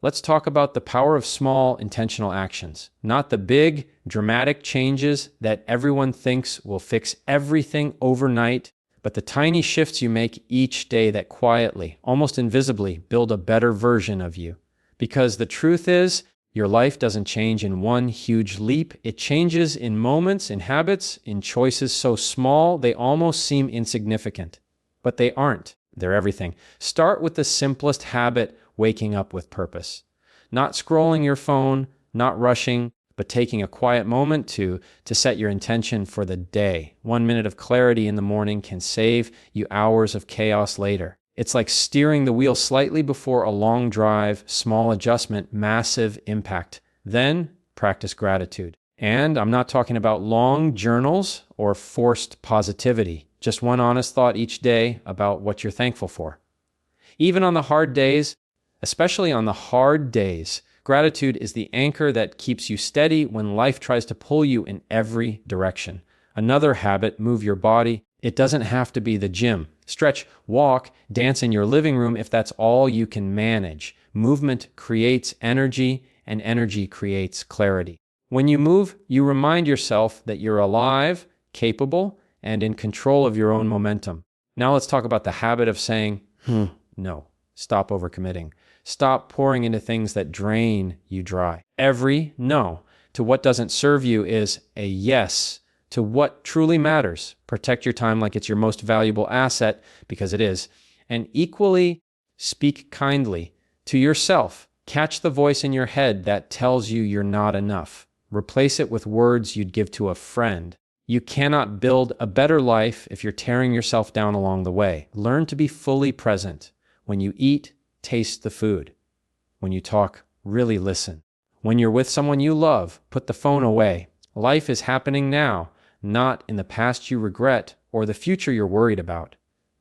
Let's talk about the power of small, intentional actions. Not the big, dramatic changes that everyone thinks will fix everything overnight, but the tiny shifts you make each day that quietly, almost invisibly, build a better version of you. Because the truth is, your life doesn't change in one huge leap. It changes in moments, in habits, in choices so small they almost seem insignificant. But they aren't. They're everything. Start with the simplest habit, waking up with purpose. Not scrolling your phone, not rushing, but taking a quiet moment to set your intention for the day. 1 minute of clarity in the morning can save you hours of chaos later. It's like steering the wheel slightly before a long drive, small adjustment, massive impact. Then practice gratitude. And I'm not talking about long journals or forced positivity. Just one honest thought each day about what you're thankful for. Even on the hard days, especially on the hard days, gratitude is the anchor that keeps you steady when life tries to pull you in every direction. Another habit, move your body. It doesn't have to be the gym. Stretch, walk, dance in your living room if that's all you can manage. Movement creates energy, and energy creates clarity. When you move, you remind yourself that you're alive, capable, and in control of your own momentum. Now let's talk about the habit of saying, no. Stop overcommitting. Stop pouring into things that drain you dry. Every no to what doesn't serve you is a yes to what truly matters. Protect your time like it's your most valuable asset, because it is. And equally, speak kindly to yourself. Catch the voice in your head that tells you you're not enough. Replace it with words you'd give to a friend. You cannot build a better life if you're tearing yourself down along the way. Learn to be fully present. When you eat, taste the food. When you talk, really listen. When you're with someone you love, put the phone away. Life is happening now, not in the past you regret or the future you're worried about.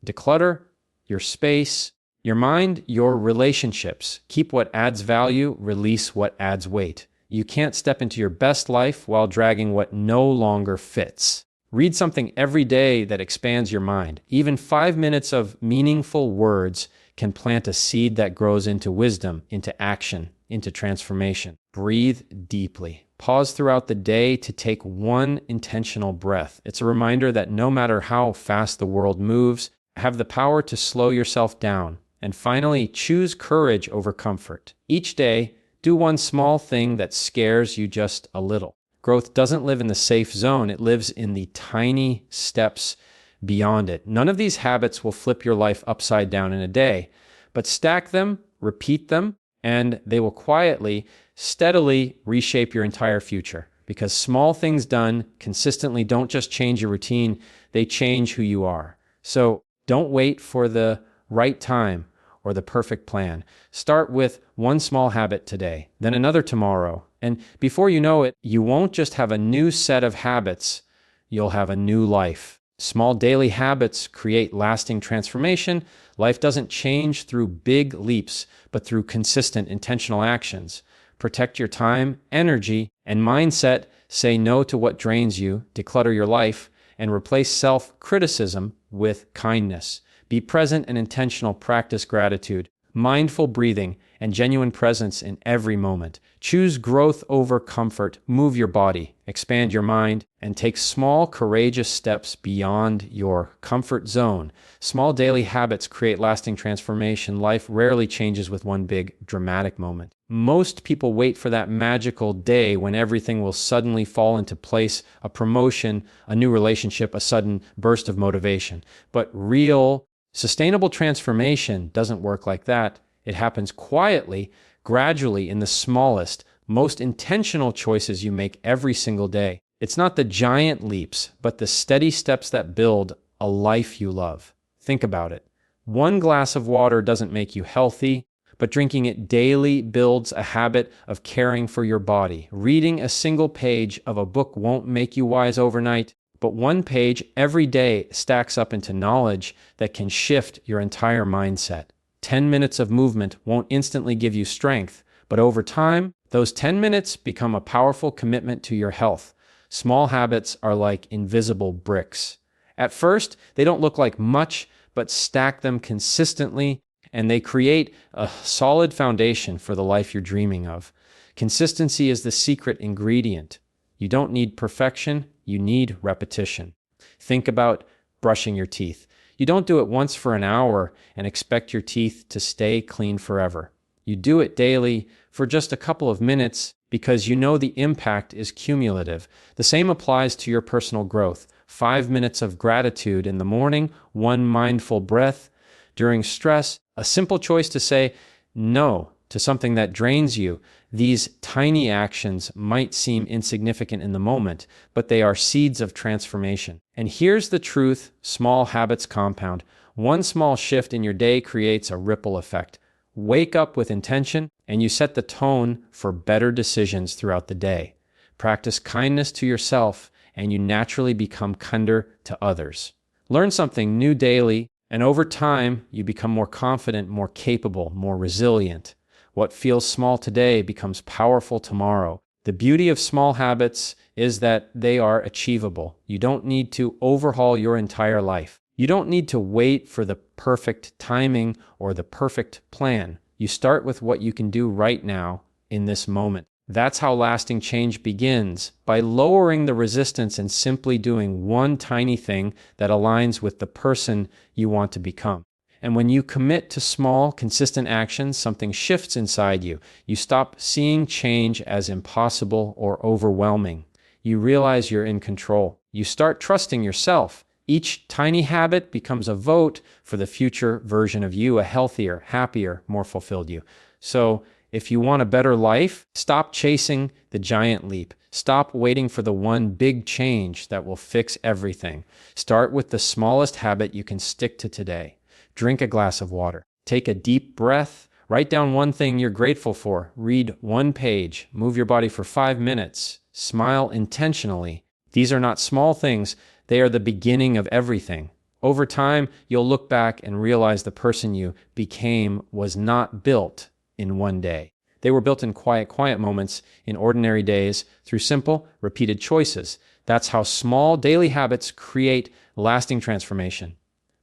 Declutter your space, your mind, your relationships. Keep what adds value, release what adds weight. You can't step into your best life while dragging what no longer fits. Read something every day that expands your mind. Even 5 minutes of meaningful words can plant a seed that grows into wisdom, into action, into transformation. Breathe deeply. Pause throughout the day to take one intentional breath. It's a reminder that no matter how fast the world moves, have the power to slow yourself down. And finally, choose courage over comfort. Each day, do one small thing that scares you just a little. Growth doesn't live in the safe zone. It lives in the tiny steps beyond it. None of these habits will flip your life upside down in a day, but stack them, repeat them, and they will quietly, steadily reshape your entire future. Because small things done consistently don't just change your routine, they change who you are. So don't wait for the right time or the perfect plan. Start with one small habit today, then another tomorrow. And before you know it, you won't just have a new set of habits, you'll have a new life. Small daily habits create lasting transformation. Life doesn't change through big leaps, but through consistent, intentional actions. Protect your time, energy, and mindset. Say no to what drains you, declutter your life, and replace self-criticism with kindness. Be present and intentional. Practice gratitude, mindful breathing, and genuine presence in every moment. Choose growth over comfort. Move your body, expand your mind, and take small, courageous steps beyond your comfort zone. Small daily habits create lasting transformation. Life rarely changes with one big, dramatic moment. Most people wait for that magical day when everything will suddenly fall into place, a promotion, a new relationship, a sudden burst of motivation. But real, sustainable transformation doesn't work like that. It happens quietly, gradually, in the smallest, most intentional choices you make every single day. It's not the giant leaps, but the steady steps that build a life you love. Think about it. One glass of water doesn't make you healthy, but drinking it daily builds a habit of caring for your body. Reading a single page of a book won't make you wise overnight, but one page every day stacks up into knowledge that can shift your entire mindset. 10 minutes of movement won't instantly give you strength, but over time, those 10 minutes become a powerful commitment to your health. Small habits are like invisible bricks. At first, they don't look like much, but stack them consistently, and they create a solid foundation for the life you're dreaming of. Consistency is the secret ingredient. You don't need perfection, you need repetition. Think about brushing your teeth. You don't do it once for an hour and expect your teeth to stay clean forever. You do it daily for just a couple of minutes because you know the impact is cumulative. The same applies to your personal growth. 5 minutes of gratitude in the morning, one mindful breath during stress, a simple choice to say no to something that drains you. These tiny actions might seem insignificant in the moment, but they are seeds of transformation. And here's the truth: small habits compound. One small shift in your day creates a ripple effect. Wake up with intention, and you set the tone for better decisions throughout the day. Practice kindness to yourself, and you naturally become kinder to others. Learn something new daily, and over time, you become more confident, more capable, more resilient. What feels small today becomes powerful tomorrow. The beauty of small habits is that they are achievable. You don't need to overhaul your entire life. You don't need to wait for the perfect timing or the perfect plan. You start with what you can do right now in this moment. That's how lasting change begins, by lowering the resistance and simply doing one tiny thing that aligns with the person you want to become. And when you commit to small, consistent actions, something shifts inside you. You stop seeing change as impossible or overwhelming. You realize you're in control. You start trusting yourself. Each tiny habit becomes a vote for the future version of you, a healthier, happier, more fulfilled you. So, if you want a better life, stop chasing the giant leap. Stop waiting for the one big change that will fix everything. Start with the smallest habit you can stick to today. Drink a glass of water. Take a deep breath. Write down one thing you're grateful for. Read one page. Move your body for 5 minutes. Smile intentionally. These are not small things. They are the beginning of everything. Over time, you'll look back and realize the person you became was not built in one day. They were built in quiet moments, in ordinary days, through simple, repeated choices. That's how small daily habits create lasting transformation.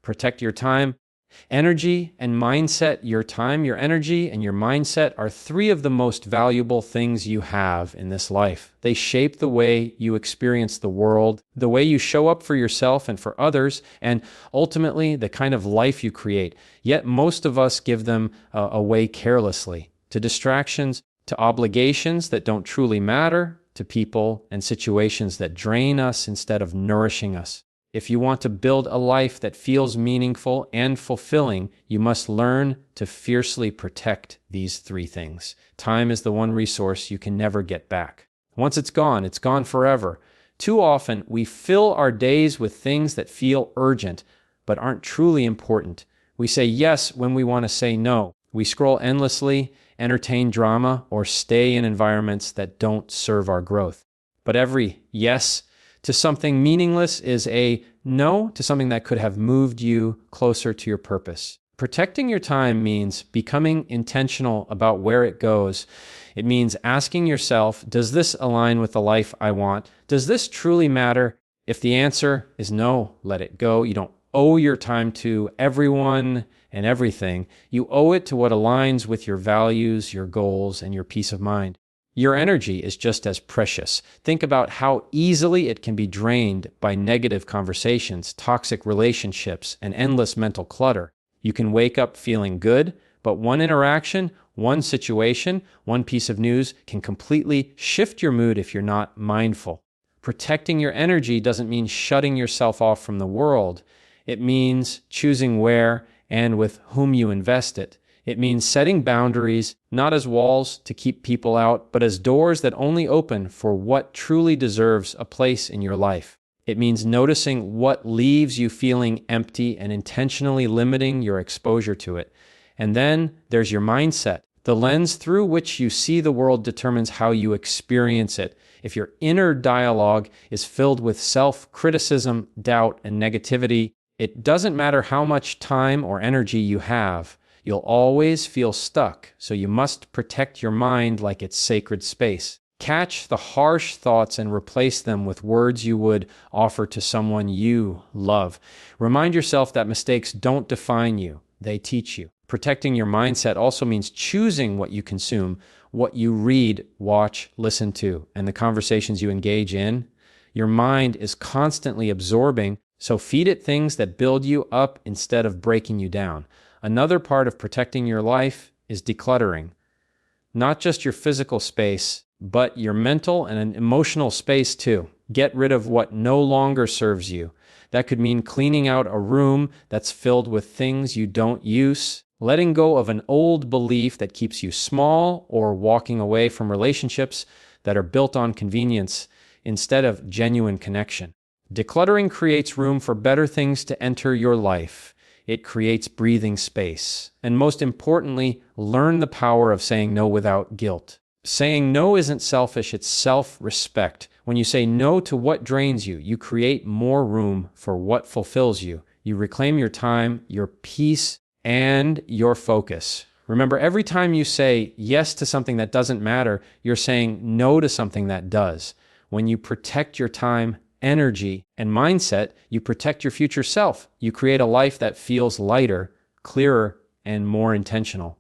Protect your time, energy, and mindset. Your time, your energy, and your mindset are 3 of the most valuable things you have in this life. They shape the way you experience the world, the way you show up for yourself and for others, and ultimately the kind of life you create. Yet most of us give them away carelessly, to distractions, to obligations that don't truly matter, to people and situations that drain us instead of nourishing us. If you want to build a life that feels meaningful and fulfilling, you must learn to fiercely protect these 3 things. Time is the one resource you can never get back. Once it's gone forever. Too often, we fill our days with things that feel urgent, but aren't truly important. We say yes when we want to say no. We scroll endlessly, entertain drama, or stay in environments that don't serve our growth. But every yes to something meaningless is a no to something that could have moved you closer to your purpose. Protecting your time means becoming intentional about where it goes. It means asking yourself, does this align with the life I want? Does this truly matter? If the answer is no, let it go. You don't owe your time to everyone and everything. You owe it to what aligns with your values, your goals, and your peace of mind. Your energy is just as precious. Think about how easily it can be drained by negative conversations, toxic relationships, and endless mental clutter. You can wake up feeling good, but one interaction, one situation, one piece of news can completely shift your mood if you're not mindful. Protecting your energy doesn't mean shutting yourself off from the world. It means choosing where and with whom you invest it. It means setting boundaries, not as walls to keep people out, but as doors that only open for what truly deserves a place in your life. It means noticing what leaves you feeling empty and intentionally limiting your exposure to it. And then there's your mindset. The lens through which you see the world determines how you experience it. If your inner dialogue is filled with self-criticism, doubt, and negativity, it doesn't matter how much time or energy you have. You'll always feel stuck, so you must protect your mind like it's sacred space. Catch the harsh thoughts and replace them with words you would offer to someone you love. Remind yourself that mistakes don't define you, they teach you. Protecting your mindset also means choosing what you consume, what you read, watch, listen to, and the conversations you engage in. Your mind is constantly absorbing, so feed it things that build you up instead of breaking you down. Another part of protecting your life is decluttering. Not just your physical space, but your mental and an emotional space too. Get rid of what no longer serves you. That could mean cleaning out a room that's filled with things you don't use, letting go of an old belief that keeps you small, or walking away from relationships that are built on convenience instead of genuine connection. Decluttering creates room for better things to enter your life. It creates breathing space. And most importantly, learn the power of saying no without guilt. Saying no isn't selfish, it's self-respect. When you say no to what drains you, you create more room for what fulfills you. You reclaim your time, your peace, and your focus. Remember, every time you say yes to something that doesn't matter, you're saying no to something that does. When you protect your time, energy, and mindset, you protect your future self. You create a life that feels lighter, clearer, and more intentional.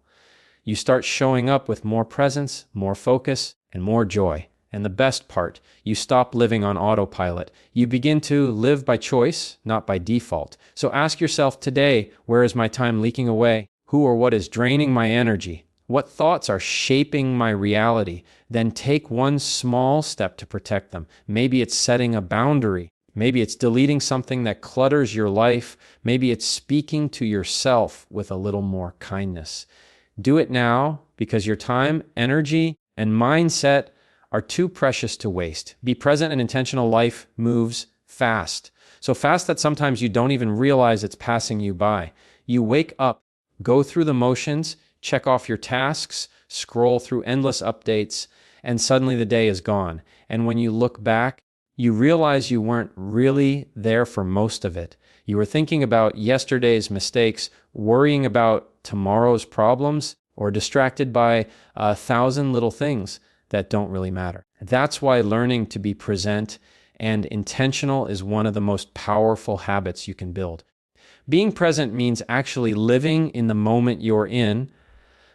You start showing up with more presence, more focus, and more joy. And the best part, you stop living on autopilot. You begin to live by choice, not by default. So ask yourself today, where is my time leaking away? Who or what is draining my energy? What thoughts are shaping my reality? Then take one small step to protect them. Maybe it's setting a boundary. Maybe it's deleting something that clutters your life. Maybe it's speaking to yourself with a little more kindness. Do it now, because your time, energy, and mindset are too precious to waste. Be present and intentional. Life moves fast. So fast that sometimes you don't even realize it's passing you by. You wake up, go through the motions, check off your tasks, scroll through endless updates, and suddenly the day is gone. And when you look back, you realize you weren't really there for most of it. You were thinking about yesterday's mistakes, worrying about tomorrow's problems, or distracted by 1,000 little things that don't really matter. That's why learning to be present and intentional is one of the most powerful habits you can build. Being present means actually living in the moment you're in,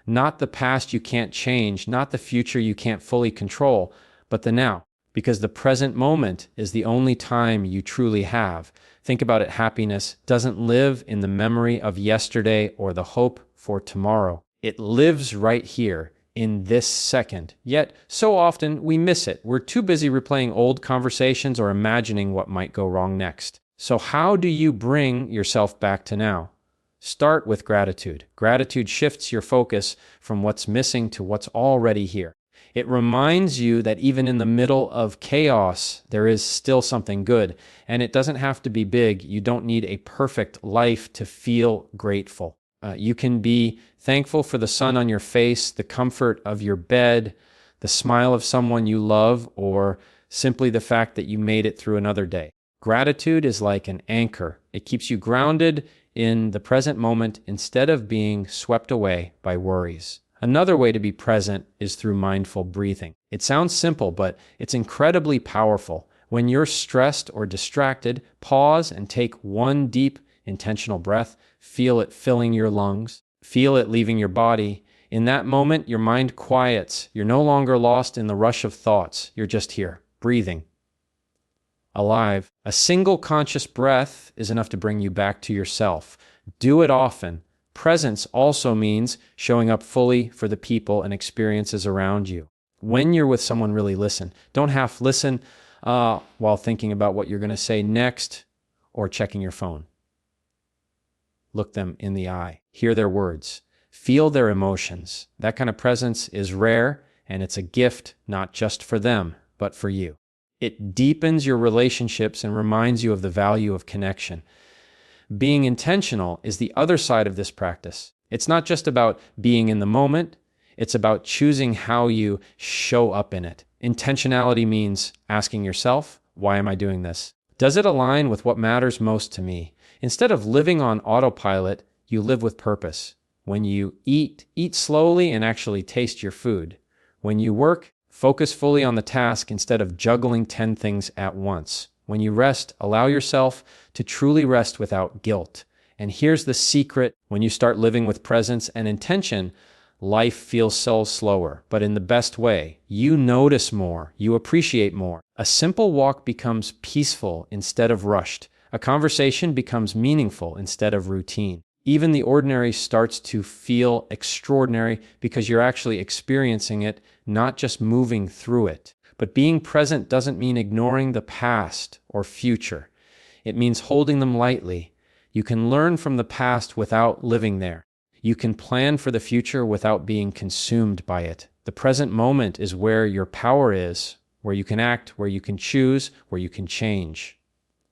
not the past you can't change, not the future you can't fully control, but the now. Because the present moment is the only time you truly have. Think about it, happiness doesn't live in the memory of yesterday or the hope for tomorrow. It lives right here, in this second. Yet, so often we miss it. We're too busy replaying old conversations or imagining what might go wrong next. So how do you bring yourself back to now? Start with gratitude. Gratitude shifts your focus from what's missing to what's already here. It reminds you that even in the middle of chaos, there is still something good. And it doesn't have to be big. You don't need a perfect life to feel grateful. You can be thankful for the sun on your face, the comfort of your bed, the smile of someone you love, or simply the fact that you made it through another day. Gratitude is like an anchor. It keeps you grounded in the present moment instead of being swept away by worries. Another way to be present is through mindful breathing. It sounds simple, but it's incredibly powerful. When you're stressed or distracted, pause and take one deep, intentional breath. Feel it filling your lungs. Feel it leaving your body. In that moment, your mind quiets. You're no longer lost in the rush of thoughts. You're just here, breathing, alive. A single conscious breath is enough to bring you back to yourself. Do it often. Presence also means showing up fully for the people and experiences around you. When you're with someone, really listen. Don't half listen while thinking about what you're going to say next or checking your phone. Look them in the eye. Hear their words. Feel their emotions. That kind of presence is rare, and it's a gift not just for them, but for you. It deepens your relationships and reminds you of the value of connection. Being intentional is the other side of this practice. It's not just about being in the moment. It's about choosing how you show up in it. Intentionality means asking yourself, why am I doing this? Does it align with what matters most to me? Instead of living on autopilot, you live with purpose. When you eat slowly and actually taste your food. When you work, focus fully on the task instead of juggling 10 things at once. When you rest, allow yourself to truly rest without guilt. And here's the secret: when you start living with presence and intention, life feels so slower, but in the best way. You notice more, you appreciate more. A simple walk becomes peaceful instead of rushed. A conversation becomes meaningful instead of routine. Even the ordinary starts to feel extraordinary because you're actually experiencing it, not just moving through it. But being present doesn't mean ignoring the past or future. It means holding them lightly. You can learn from the past without living there. You can plan for the future without being consumed by it. The present moment is where your power is, where you can act, where you can choose, where you can change.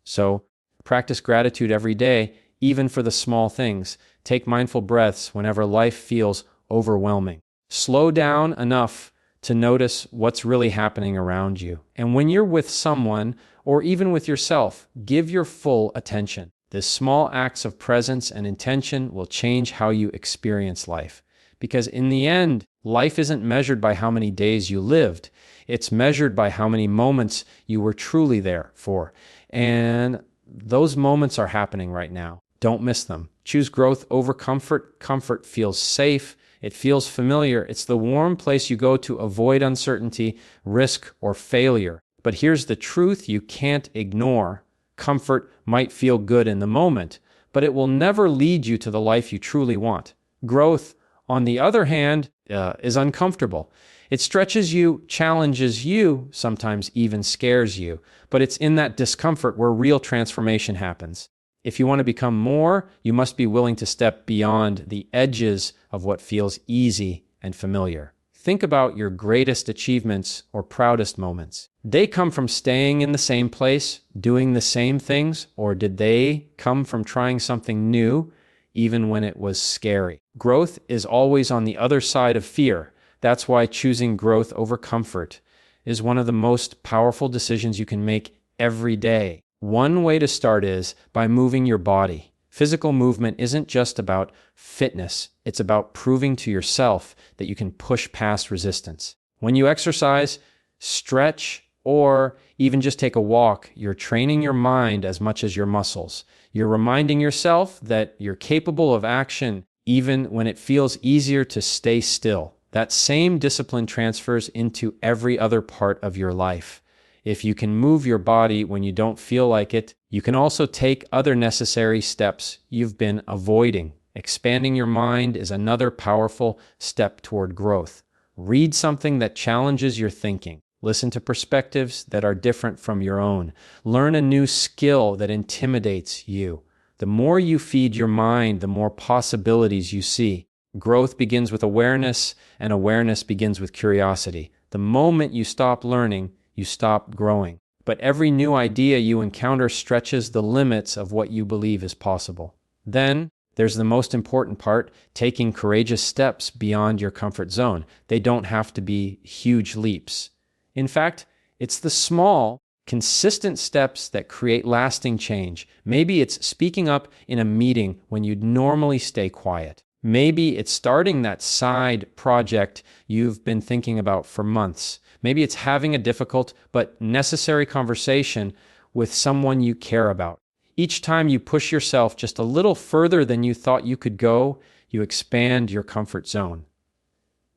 So, practice gratitude every day, even for the small things. Take mindful breaths whenever life feels overwhelming. Slow down enough to notice what's really happening around you. And when you're with someone, or even with yourself, give your full attention. These small acts of presence and intention will change how you experience life. Because in the end, life isn't measured by how many days you lived. It's measured by how many moments you were truly there for. And those moments are happening right now. Don't miss them. Choose growth over comfort. Comfort feels safe. It feels familiar. It's the warm place you go to avoid uncertainty, risk, or failure. But here's the truth you can't ignore. Comfort might feel good in the moment, but it will never lead you to the life you truly want. Growth, on the other hand, is uncomfortable. It stretches you, challenges you, sometimes even scares you. But it's in that discomfort where real transformation happens. If you want to become more, you must be willing to step beyond the edges of what feels easy and familiar. Think about your greatest achievements or proudest moments. They come from staying in the same place, doing the same things, or did they come from trying something new, even when it was scary? Growth is always on the other side of fear. That's why choosing growth over comfort is one of the most powerful decisions you can make every day. One way to start is by moving your body. Physical movement isn't just about fitness. It's about proving to yourself that you can push past resistance. When you exercise, stretch, or even just take a walk, you're training your mind as much as your muscles. You're reminding yourself that you're capable of action even when it feels easier to stay still. That same discipline transfers into every other part of your life. If you can move your body when you don't feel like it, you can also take other necessary steps you've been avoiding. Expanding your mind is another powerful step toward growth. Read something that challenges your thinking. Listen to perspectives that are different from your own. Learn a new skill that intimidates you. The more you feed your mind, the more possibilities you see. Growth begins with awareness, and awareness begins with curiosity. The moment you stop learning, you stop growing. But every new idea you encounter stretches the limits of what you believe is possible. Then, there's the most important part, taking courageous steps beyond your comfort zone. They don't have to be huge leaps. In fact, it's the small, consistent steps that create lasting change. Maybe it's speaking up in a meeting when you'd normally stay quiet. Maybe it's starting that side project you've been thinking about for months. Maybe it's having a difficult but necessary conversation with someone you care about. Each time you push yourself just a little further than you thought you could go, you expand your comfort zone.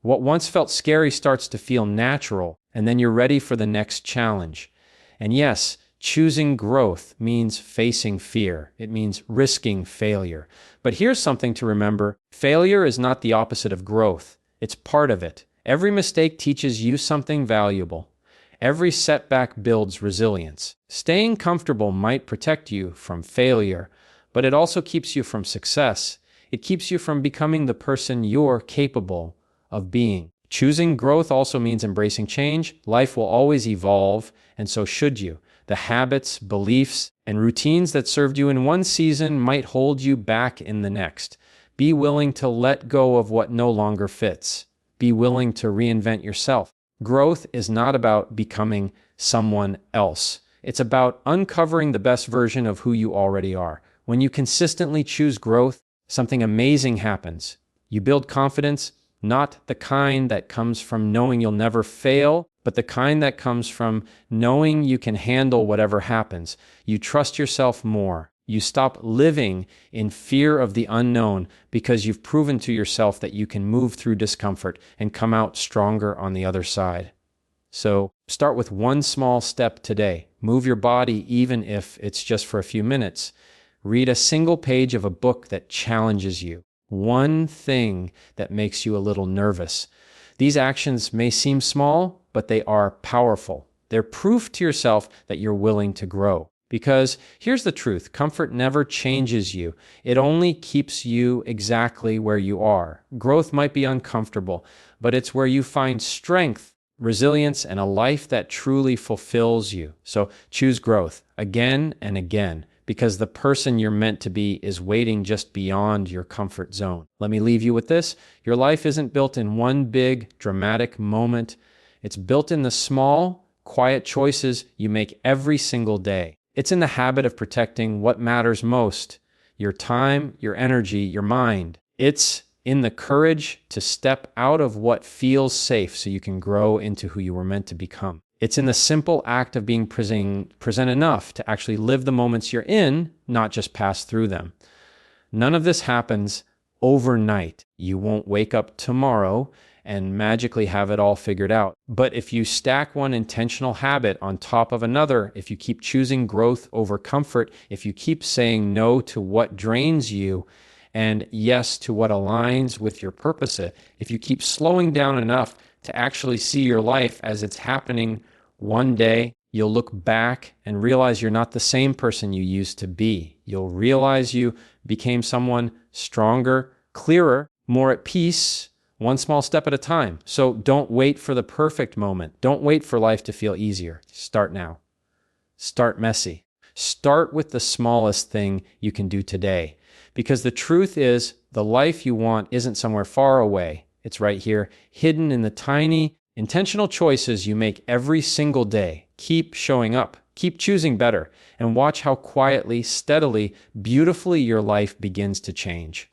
What once felt scary starts to feel natural, and then you're ready for the next challenge. And yes, choosing growth means facing fear. It means risking failure. But here's something to remember. Failure is not the opposite of growth. It's part of it. Every mistake teaches you something valuable. Every setback builds resilience. Staying comfortable might protect you from failure, but it also keeps you from success. It keeps you from becoming the person you're capable of being. Choosing growth also means embracing change. Life will always evolve, and so should you. The habits, beliefs, and routines that served you in one season might hold you back in the next. Be willing to let go of what no longer fits. Be willing to reinvent yourself. Growth is not about becoming someone else. It's about uncovering the best version of who you already are. When you consistently choose growth, something amazing happens. You build confidence, not the kind that comes from knowing you'll never fail, but the kind that comes from knowing you can handle whatever happens. You trust yourself more. You stop living in fear of the unknown because you've proven to yourself that you can move through discomfort and come out stronger on the other side. So start with one small step today. Move your body even if it's just for a few minutes. Read a single page of a book that challenges you. One thing that makes you a little nervous. These actions may seem small, but they are powerful. They're proof to yourself that you're willing to grow. Because here's the truth, comfort never changes you. It only keeps you exactly where you are. Growth might be uncomfortable, but it's where you find strength, resilience, and a life that truly fulfills you. So choose growth again and again, because the person you're meant to be is waiting just beyond your comfort zone. Let me leave you with this. Your life isn't built in one big, dramatic moment. It's built in the small, quiet choices you make every single day. It's in the habit of protecting what matters most, your time, your energy, your mind. It's in the courage to step out of what feels safe so you can grow into who you were meant to become. It's in the simple act of being present enough to actually live the moments you're in, not just pass through them. None of this happens overnight. You won't wake up tomorrow and magically have it all figured out. But if you stack one intentional habit on top of another, if you keep choosing growth over comfort, if you keep saying no to what drains you and yes to what aligns with your purpose, if you keep slowing down enough to actually see your life as it's happening one day, you'll look back and realize you're not the same person you used to be. You'll realize you became someone stronger, clearer, more at peace, one small step at a time. So don't wait for the perfect moment. Don't wait for life to feel easier. Start now. Start messy. Start with the smallest thing you can do today. Because the truth is, the life you want isn't somewhere far away. It's right here, hidden in the tiny, intentional choices you make every single day. Keep showing up. Keep choosing better. And watch how quietly, steadily, beautifully your life begins to change.